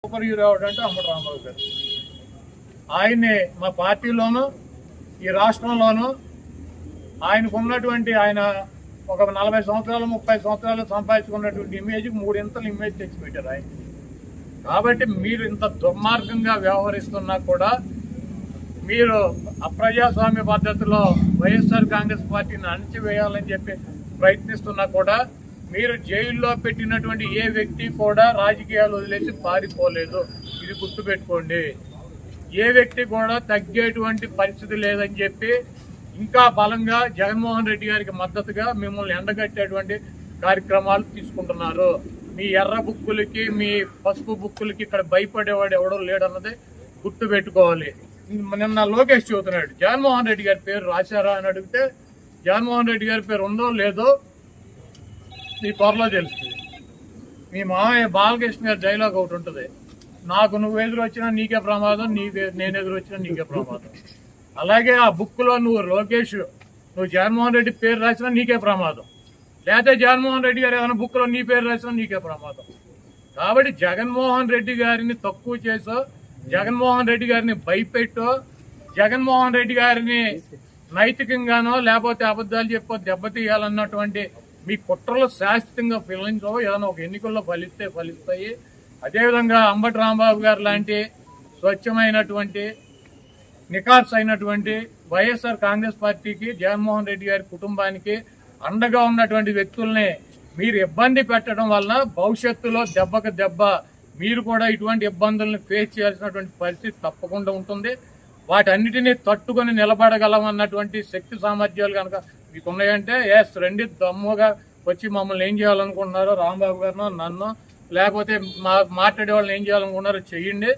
Super hero ఎవడంటే Ambati Rambabu గారు. ఆయన్ని మా పార్టీలోనూ ఈ రాష్ట్రంలోనూ ఆయనకు ఉన్నటువంటి ఆయన ఒక 40 సంవత్సరాలు 30 సంవత్సరాలు సంపాదించుకున్నటువంటి ఇమేజ్కి 3 ఇంతలు ఇమేజ్ తెచ్చిపెట్టారు ఆయన. కాబట్టి మీరు ఇంత దుర్మార్గంగా వ్యవహరిస్తున్నా కూడా మీరు అప్రజాస్వామ్య పద్ధతిలో వైఎస్ఆర్ కాంగ్రెస్ పార్టీని అణచివేయాలని చెప్పి ప్రయత్నిస్తున్నా కూడా మీరు జైల్లో పెట్టినటువంటి ఏ వ్యక్తి కూడా రాజకీయాలు వదిలేసి పారిపోలేదు. ఇది గుర్తుపెట్టుకోండి. ఏ వ్యక్తి కూడా తగ్గేటువంటి పరిస్థితి లేదని చెప్పి ఇంకా బలంగా జగన్మోహన్ రెడ్డి గారికి మద్దతుగా మిమ్మల్ని ఎండగట్టేటువంటి కార్యక్రమాలు తీసుకుంటున్నారు. మీ ఎర్ర బుక్కులకి మీ పసుపు బుక్కులకి ఇక్కడ భయపడేవాడు ఎవడో లేడన్నది గుర్తుపెట్టుకోవాలి. నిన్న లోకేష్ చెబుతున్నాడు జగన్మోహన్ రెడ్డి గారి పేరు రాశారా అని అడిగితే జగన్మోహన్ రెడ్డి గారి పేరు ఉందో లేదో మీ త్వరలో తెలుస్తుంది. మీ మామయ్య బాలకృష్ణ గారి డైలాగ్ ఒకటి ఉంటుంది, నాకు నువ్వు ఎదురు వచ్చినా నీకే ప్రమాదం, నేను ఎదురు వచ్చినా నీకే ప్రమాదం. అలాగే ఆ బుక్లో నువ్వు లోకేష్ నువ్వు జగన్మోహన్ రెడ్డి పేరు రాసినా నీకే ప్రమాదం, లేకపోతే జగన్మోహన్ రెడ్డి గారు ఏమైనా బుక్లో నీ పేరు రాసినా నీకే ప్రమాదం. కాబట్టి జగన్మోహన్ రెడ్డి గారిని తక్కువ చేసో, జగన్మోహన్ రెడ్డి గారిని భయపెట్టో, జగన్మోహన్ రెడ్డి గారిని నైతికంగానో లేకపోతే అబద్ధాలు చెప్పో దెబ్బతీయాలన్నటువంటి మీ కుట్రలు శాశ్వతంగా ఫలించవు. ఏదైనా ఒక ఎన్నికల్లో ఫలిస్తాయి. అదేవిధంగా అంబటి రాంబాబు గారు లాంటి స్వచ్ఛమైనటువంటి నికార్స్ అయినటువంటి వైఎస్ఆర్ కాంగ్రెస్ పార్టీకి జగన్మోహన్ రెడ్డి గారి కుటుంబానికి అండగా ఉన్నటువంటి వ్యక్తుల్ని మీరు ఇబ్బంది పెట్టడం వలన భవిష్యత్తులో దెబ్బకు దెబ్బ మీరు కూడా ఇటువంటి ఇబ్బందుల్ని ఫేస్ చేయాల్సినటువంటి పరిస్థితి తప్పకుండా ఉంటుంది. వాటన్నిటినీ తట్టుకొని నిలబడగలమన్నటువంటి శక్తి సామర్థ్యాలు కనుక మీకు ఉన్నాయంటే ఎస్ రండి, దమ్ముగా వచ్చి మమ్మల్ని ఏం చేయాలనుకుంటున్నారో రాంబాబు గారినో నన్ను లేకపోతే మాట్లాడే వాళ్ళని ఏం చేయాలనుకుంటున్నారో చెయ్యండి.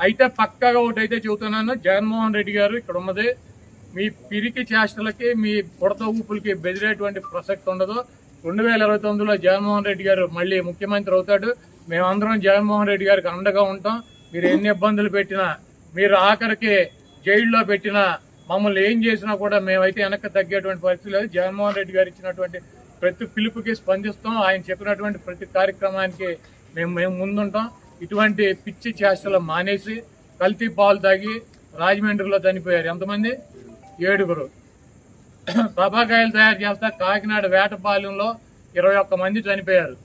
అయితే పక్కాగా ఒకటైతే చెబుతున్నాను, జగన్మోహన్ రెడ్డి గారు ఇక్కడ ఉన్నది మీ పిరికి చేష్టలకి మీ బుడత ఊపులకి బెదిరేటువంటి ప్రసక్తి ఉండదు. 2029లో జగన్మోహన్ రెడ్డి గారు మళ్ళీ ముఖ్యమంత్రి అవుతాడు. మేమందరం జగన్మోహన్ రెడ్డి గారికి అండగా ఉంటాం. మీరు ఎన్ని ఇబ్బందులు పెట్టినా, మీరు ఆఖరికి జైల్లో పెట్టినా, మమ్మల్ని ఏం చేసినా కూడా మేమైతే వెనక్కి తగ్గేటువంటి పరిస్థితి లేదు. జగన్మోహన్ రెడ్డి గారు ఇచ్చినటువంటి ప్రతి పిలుపుకి స్పందిస్తాం. ఆయన చెప్పినటువంటి ప్రతి కార్యక్రమానికి మేము ముందుంటాం. ఇటువంటి పిచ్చి చేష్టలు మానేసి కల్తీ పాలు తాగి రాజమండ్రిలో చనిపోయారు ఎంతమంది? 7. టపాకాయలు తయారు చేస్తా కాకినాడ వేటపాలెంలో 21 మంది చనిపోయారు.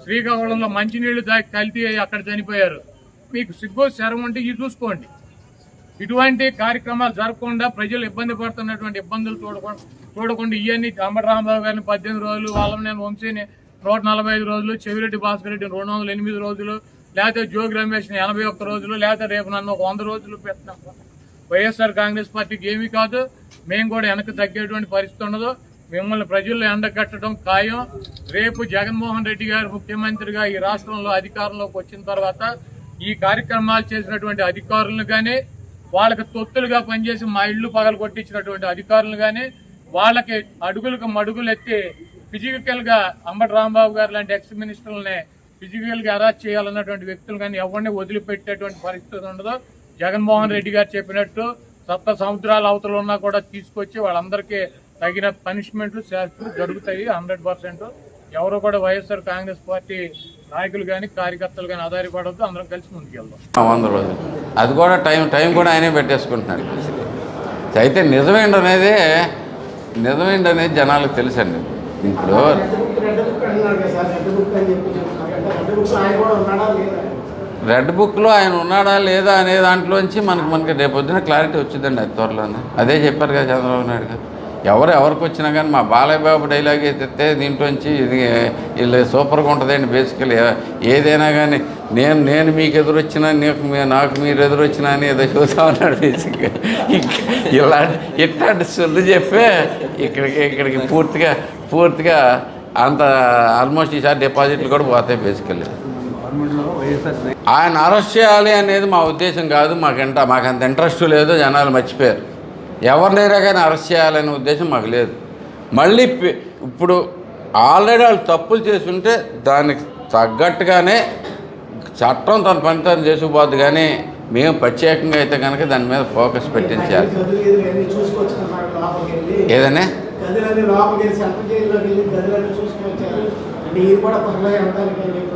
శ్రీకాకుళంలో మంచినీళ్లు తాగి కల్తీ అయ్యి అక్కడ చనిపోయారు. మీకు సిగ్గు శరం ఉంటే ఇది చూసుకోండి. ఇటువంటి కార్యక్రమాలు జరగకుండా ప్రజలు ఇబ్బంది పడుతున్నటువంటి ఇబ్బందులు చూడకుండా ఇవన్నీ అంబటి రాంబాబు గారిని 18 రోజులు, వాళ్ళని వంశీని 145 రోజులు, చెవిరెడ్డి భాస్కర్ రెడ్డిని 208 రోజులు, లేకపోతే జోగి రమేష్ని 81 రోజులు, లేకపోతే రేపు నన్ను ఒక 100 రోజులు పెట్టినా వైఎస్ఆర్ కాంగ్రెస్ పార్టీకి ఏమీ కాదు. మేము కూడా వెనక్కి తగ్గేటువంటి పరిస్థితి ఉండదు. మిమ్మల్ని ప్రజల్లో ఎండగట్టడం ఖాయం. రేపు జగన్మోహన్ రెడ్డి గారు ముఖ్యమంత్రిగా ఈ రాష్ట్రంలో అధికారంలోకి వచ్చిన తర్వాత ఈ కార్యక్రమాలు చేసినటువంటి అధికారులను కానీ, వాళ్ళకి తొత్తులుగా పనిచేసి మా ఇళ్లు పగలు కొట్టించినటువంటి అధికారులు కానీ, వాళ్ళకి అడుగులకు మడుగులు ఎత్తి ఫిజికల్ గా అంబటి రాంబాబు గారు లాంటి ఎక్స్ మినిస్టర్లని ఫిజికల్ గా అరెస్ట్ చేయాలన్నటువంటి వ్యక్తులు కానీ ఎవరిని వదిలిపెట్టేటువంటి పరిస్థితి ఉండదు. జగన్మోహన్ రెడ్డి గారు చెప్పినట్టు సప్త సముద్రాల అవతలు ఉన్నా కూడా తీసుకొచ్చి వాళ్ళందరికీ తగిన పనిష్మెంట్లు శాస్త్రాలు జరుగుతాయి 100%. ఎవరు కూడా వైఎస్ఆర్ కాంగ్రెస్ పార్టీ నాయకులు కానీ కార్యకర్తలు కానీ ఆధారపడద్దు. అందరం కలిసి ముందుకెళ్దాం. 100 రోజులు అది కూడా టైం కూడా ఆయనే పెట్టేసుకుంటున్నాడు. అయితే నిజమేంటనేది జనాలకు తెలుసండి. ఇప్పుడు రెడ్ బుక్లో ఆయన ఉన్నాడా లేదా అనే దాంట్లోంచి మనకి రేపొద్దున క్లారిటీ వచ్చిందండి. అది త్వరలోనే అదే చెప్పారు కదా చంద్రబాబు నాయుడు గారు. ఎవరికి వచ్చినా కానీ మా బాలయ్య బాబు డైలాగ్ ఎత్తితే దీంట్లోంచి వీళ్ళు సూపర్గా ఉంటుందండి. బేసికలీ ఏదైనా కానీ నేను మీకు ఎదురొచ్చినా నాకు మీరు ఎదురొచ్చినా అని ఏదో చూస్తా ఉన్నాడు. బేసిక్గా ఇట్లాంటి సొల్లు చెప్పే ఇక్కడికి పూర్తిగా అంత ఆల్మోస్ట్ ఈసారి డిపాజిట్లు కూడా పోతాయి. బేసికలీ ఆయన అరెస్ట్ చేయాలి అనేది మా ఉద్దేశం కాదు. మాకంత ఇంట్రెస్ట్ లేదు. జనాలు మర్చిపోయారు. ఎవరినైనా కానీ అరెస్ట్ చేయాలనే ఉద్దేశం మాకు లేదు. మళ్ళీ ఇప్పుడు ఆల్రెడీ వాళ్ళు తప్పులు చేసుంటే దానికి తగ్గట్టుగానే చట్టం తన పని తను చేసుకుపోద్ది. కానీ మేము ప్రత్యేకంగా అయితే కనుక దాని మీద ఫోకస్ పెట్టించాలి. ఏదనే అంటే ఇది కూడా త్వరలో వెళ్ళడానికి అని చెప్పి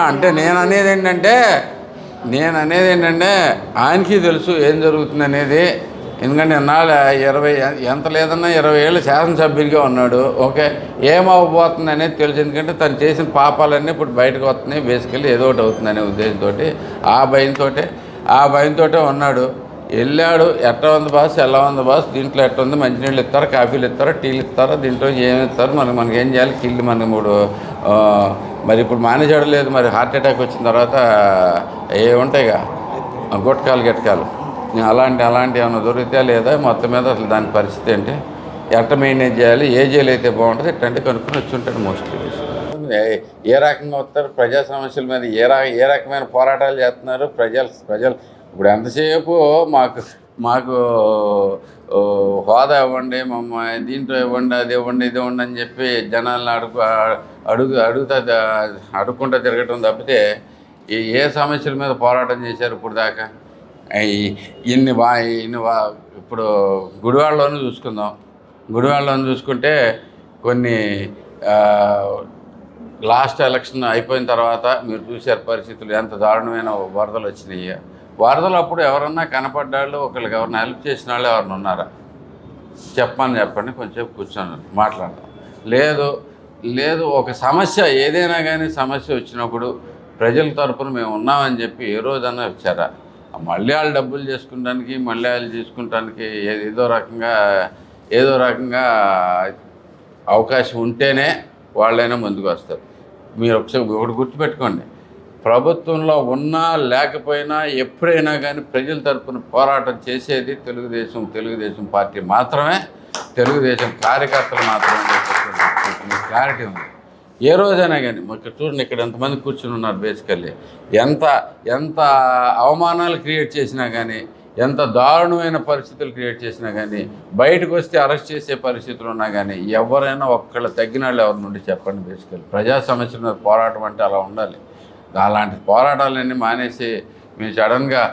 అంటే నేను అనేది ఏంటంటే ఆయనకి తెలుసు ఏం జరుగుతుంది అనేది. ఎందుకంటే ఇన్నాళ్ళు 20 ఎంత లేదన్నా 20 ఏళ్ళు శాసనసభ్యుడిగా ఉన్నాడు. ఓకే, ఏమవ్వబోతుంది అనేది తెలుసు. ఎందుకంటే తను చేసిన పాపాలన్నీ ఇప్పుడు బయటకు వస్తున్నాయి. బేసికల్లీ ఏదో ఒకటి అవుతుందనే ఉద్దేశంతో ఆ భయంతో ఉన్నాడు. వెళ్ళాడు. ఎట్లా ఉంది బాస్, ఎలా ఉంది బాస్, దీంట్లో ఎట్లా ఉంది, మంచినీళ్ళు ఇస్తారా, కాఫీలు ఇస్తారా, టీలు ఇస్తారా, దీంట్లో ఏమి ఇస్తారు, మనకి ఏం చేయాలి, కిల్లు మనకి 3 మరి ఇప్పుడు మేనేజర్ లేదు, మరి హార్ట్ అటాక్ వచ్చిన తర్వాత ఏ ఉంటాయిగా గొట్టకాలు అలాంటి ఏమైనా దొరికితే లేదా, మొత్తం మీద అసలు దాని పరిస్థితి ఏంటి, ఎట్లా మెయింటైన్ చేయాలి, ఏ జైలు అయితే బాగుంటుంది, ఇట్లాంటి కనుక్కొని వచ్చి ఉంటాడు మోస్ట్లీ. ఏ రకంగా వస్తారు, ప్రజా సమస్యల మీద ఏ రకమైన పోరాటాలు చేస్తున్నారు ప్రజలు. ఇప్పుడు ఎంతసేపు మాకు హోదా ఇవ్వండి, దీంట్లో ఇవ్వండి, అది ఇవ్వండి, ఇది ఇవ్వండి అని చెప్పి జనాలను అడుక్కుంటూ తిరగటం తప్పితే ఏ సమస్యల మీద పోరాటం చేశారు ఇప్పుడు దాకా? ఇప్పుడు గుడివాడలోనూ చూసుకుంటే కొన్ని లాస్ట్ ఎలక్షన్ అయిపోయిన తర్వాత మీరు చూశారు పరిస్థితులు ఎంత దారుణమైన వరదలు వచ్చినాయి. వరదలు అప్పుడు ఎవరన్నా కనపడ్డాళ్ళు, ఒకరికి ఎవరన్నా హెల్ప్ చేసిన వాళ్ళు ఎవరన్నా ఉన్నారా? చెప్పండి, కొంచెం కూర్చొని మాట్లాడదాం. లేదు ఒక సమస్య ఏదైనా కానీ సమస్య వచ్చినప్పుడు ప్రజల తరపున మేము ఉన్నామని చెప్పి ఏ రోజన్నా వచ్చారా? మళ్ళీ వాళ్ళు డబ్బులు చేసుకుంటానికి, మళ్ళీ వాళ్ళు తీసుకుంటానికి ఏదో రకంగా అవకాశం ఉంటేనే వాళ్ళైనా ముందుకు వస్తారు. మీరు ఒకటి గుర్తుపెట్టుకోండి, ప్రభుత్వంలో ఉన్నా లేకపోయినా ఎప్పుడైనా కానీ ప్రజల తరపున పోరాటం చేసేది తెలుగుదేశం పార్టీ మాత్రమే, తెలుగుదేశం కార్యకర్తలు మాత్రమే. క్లారిటీ ఉంది. ఏ రోజైనా కానీ మాకు చూడండి, ఇక్కడ ఎంతమంది కూర్చుని ఉన్నారు. బేసికల్లీ ఎంత అవమానాలు క్రియేట్ చేసినా కానీ, ఎంత దారుణమైన పరిస్థితులు క్రియేట్ చేసినా కానీ, బయటకు వస్తే అరెస్ట్ చేసే పరిస్థితులు ఉన్నా కానీ, ఎవరైనా ఒక్కళ్ళు తగ్గిన వాళ్ళు ఎవరి నుండి చెప్పండి. బేసికల్లీ ప్రజా సమస్యల మీద పోరాటం అంటే అలా ఉండాలి. అలాంటి పోరాటాలన్నీ మానేసి మీరు సడన్గా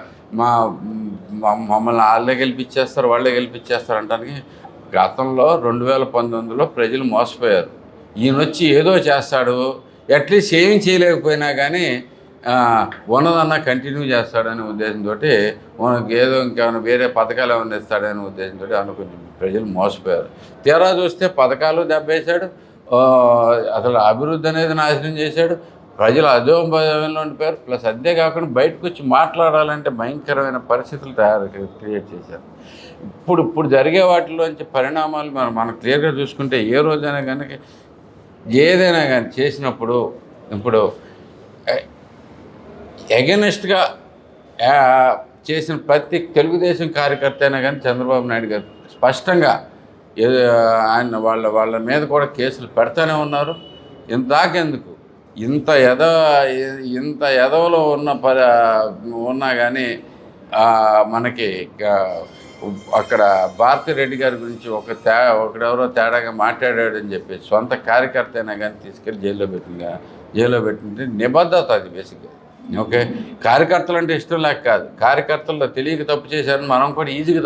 మమ్మల్ని వాళ్ళే గెలిపించేస్తారు అంటానికి, గతంలో 2019లో ప్రజలు మోసపోయారు. ఈయన వచ్చి ఏదో చేస్తాడు, అట్లీస్ట్ ఏం చేయలేకపోయినా కానీ ఉన్నదన్నా కంటిన్యూ చేస్తాడనే ఉద్దేశంతో, మనకు ఏదో ఇంకేమైనా వేరే పథకాలు ఏమైనా ఇస్తాడనే ఉద్దేశంతో కొంచెం ప్రజలు మోసపోయారు. తీరా చూస్తే పథకాలు దెబ్బేశాడు, అసలు అభివృద్ధి అనేది నాశనం చేశాడు. ప్రజలు అధోభయంలో ఉండిపోయారు. ప్లస్ అంతేకాకుండా బయటకు వచ్చి మాట్లాడాలంటే భయంకరమైన పరిస్థితులు క్రియేట్ చేశారు. ఇప్పుడు జరిగే వాటిలోంచి పరిణామాలు మనం క్లియర్గా చూసుకుంటే, ఏ రోజైనా కనుక ఏదైనా కానీ చేసినప్పుడు ఇప్పుడు ఎగనెస్ట్గా చేసిన ప్రతి తెలుగుదేశం కార్యకర్త అయినా కానీ చంద్రబాబు నాయుడు గారు స్పష్టంగా ఆయన వాళ్ళ మీద కూడా కేసులు పెడతానే ఉన్నారు. ఇంతాకెందుకు ఇంత ఎదవలో ఉన్నా కానీ మనకి అక్కడ భారతిరెడ్డి గారి గురించి ఒకడెవరో తేడాగా మాట్లాడాడని చెప్పి సొంత కార్యకర్త అయినా కానీ తీసుకెళ్ళి జైల్లో పెట్టింటే నిబద్ధత అది బేసిక్గా. ఓకే, కార్యకర్తలు అంటే ఇష్టం లేక కాదు, కార్యకర్తలు తెలియక తప్పు చేశారని మనం కూడా ఈజీగా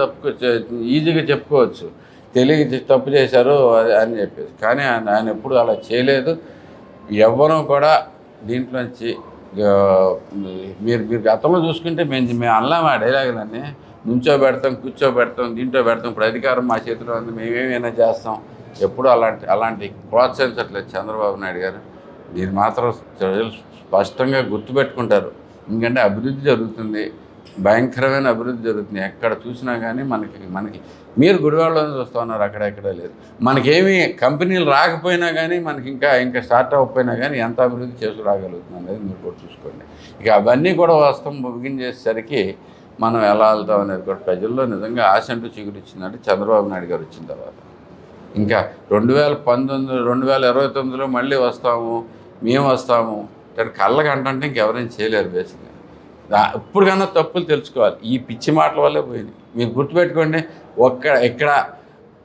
చెప్పుకోవచ్చు, తెలియక తప్పు చేశారు అని చెప్పేసి. కానీ ఆయన ఎప్పుడు అలా చేయలేదు. ఎవ్వరూ కూడా దీంట్లోంచి మీరు గతంలో చూసుకుంటే మేము అన్నాం ఆ డైలాగులన్నీ, కూర్చోబెడతాం, దీంట్లో పెడతాం, ఇప్పుడు అధికారం మా చేతిలో ఉంది, మేమేమైనా చేస్తాం. ఎప్పుడు అలాంటి ప్రోత్సహించట్లేదు చంద్రబాబు నాయుడు గారు. దీన్ని మాత్రం ప్రజలు స్పష్టంగా గుర్తుపెట్టుకుంటారు. ఎందుకంటే అభివృద్ధి జరుగుతుంది, భయంకరమైన అభివృద్ధి జరుగుతుంది. ఎక్కడ చూసినా కానీ మనకి మీరు గుడివాడలోనే చూస్తూ ఉన్నారు, అక్కడెక్కడ లేదు. మనకేమీ కంపెనీలు రాకపోయినా కానీ, మనకి ఇంకా స్టార్ట్ అవ్వకపోయినా కానీ ఎంత అభివృద్ధి చేసుకురాగలుగుతున్నాం అనేది మీరు కూడా చూసుకోండి. ఇక అవన్నీ కూడా వాస్తవం బిగిన్ చేసేసరికి మనం ఎలా వెళ్తాం అనేది కూడా ప్రజల్లో నిజంగా ఆశ అంటూ చిగురిచ్చిందంటే చంద్రబాబు నాయుడు గారు వచ్చిన తర్వాత. ఇంకా 2029లో మళ్ళీ మేము వస్తాము కానీ కళ్ళకి అంటే ఇంకెవరైనా చేయలేరు బేసిక్గా. ఇప్పుడు కన్నా తప్పులు తెలుసుకోవాలి. ఈ పిచ్చి మాటల వల్లే పోయింది. మీరు గుర్తుపెట్టుకోండి, ఇక్కడ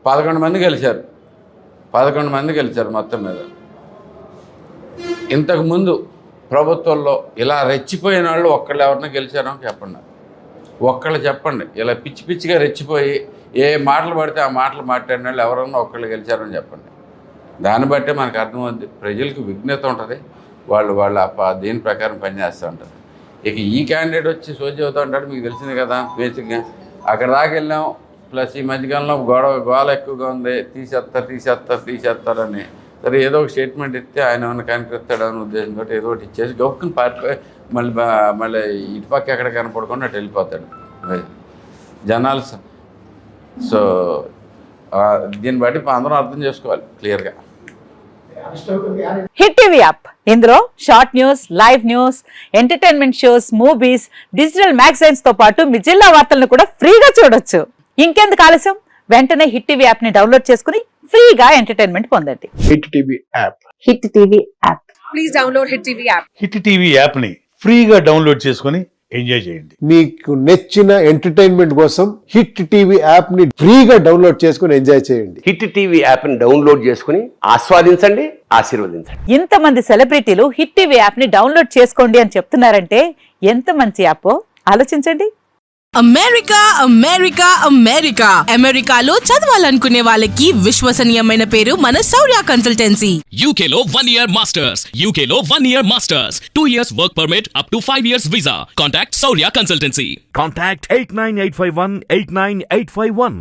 11 మంది గెలిచారు మొత్తం మీద. ఇంతకుముందు ప్రభుత్వంలో ఇలా రెచ్చిపోయిన వాళ్ళు ఒక్కళ్ళు ఎవరన్నా గెలిచారో చెప్పండి. ఒక్కళ్ళు చెప్పండి. ఇలా పిచ్చిగా రెచ్చిపోయి ఏ మాటలు పడితే ఆ మాటలు మాట్లాడిన వాళ్ళు ఎవరన్నా ఒక్కళ్ళు గెలిచారని చెప్పండి. దాన్ని బట్టే మనకు అర్థమవుద్ది. ప్రజలకు విజ్ఞత ఉంటుంది, వాళ్ళు దీని ప్రకారం పనిచేస్తూ ఉంటారు. ఇక ఈ క్యాండిడేట్ వచ్చి సోచి అవుతూ ఉంటాడు, మీకు తెలిసింది కదా. బేసిక్గా అక్కడ దాకా వెళ్ళాం, ప్లస్ ఈ మధ్యకాలంలో గోల ఎక్కువగా ఉంది, తీసేస్తారని. సరే ఏదో ఒక స్టేట్మెంట్ ఇస్తే ఆయన ఏమైనా కనిపిస్తాడని ఉద్దేశంతో ఏదో ఒకటి ఇచ్చేసి గొప్పని పార్టీ మళ్ళీ ఇటుపక్క ఎక్కడ కనపడకుండా అటు వెళ్ళిపోతాడు జనాలు. సో దీన్ని బట్టి అందరం అర్థం చేసుకోవాలి క్లియర్గా. హిట్ టీవీ యాప్, ఇందులో short news, live news, entertainment shows, movies, digital magazines తో పాటు మీ జిల్లా వార్తలను కూడా ఫ్రీగా చూడొచ్చు. ఇంకెందుకు ఆలస్యం, వెంటనే హిట్ టీవీ యాప్ ని డౌన్లోడ్ చేసుకుని ఫ్రీగా ఎంటర్టైన్మెంట్ పొందండి. Hit TV app. Hit TV app. Please download hit TV app. Hit TV యాప్ని ఫ్రీగా డౌన్లోడ్ చేసుకొని ఎంజాయ్ చేయండి. మీకు నచ్చిన ఎంటర్టైన్మెంట్ కోసం హిట్ టీవీ యాప్ ని ఫ్రీగా డౌన్లోడ్ చేసుకొని ఎంజాయ్ చేయండి. హిట్ టీవీ యాప్ ని డౌన్లోడ్ చేసుకుని ఆస్వాదించండి, ఆశీర్వదించండి. ఇంతమంది సెలబ్రిటీలు హిట్ టీవీ యాప్ ని డౌన్లోడ్ చేసుకోండి అని చెప్తున్నారంటే ఎంత మంచి యాప్ ఆలోచించండి. అమెరికా అమెరికా అమెరికా అమెరికాలో చదవాలనుకునే వాళ్ళకి విశ్వసనీయమైన పేరు మన శౌర్య కన్సల్టెన్సీ. UK లో 1 year masters. UK లో 1 year masters. 2 years work permit up to 5 years visa. Contact Saurya Consultancy. Contact 89851 89851.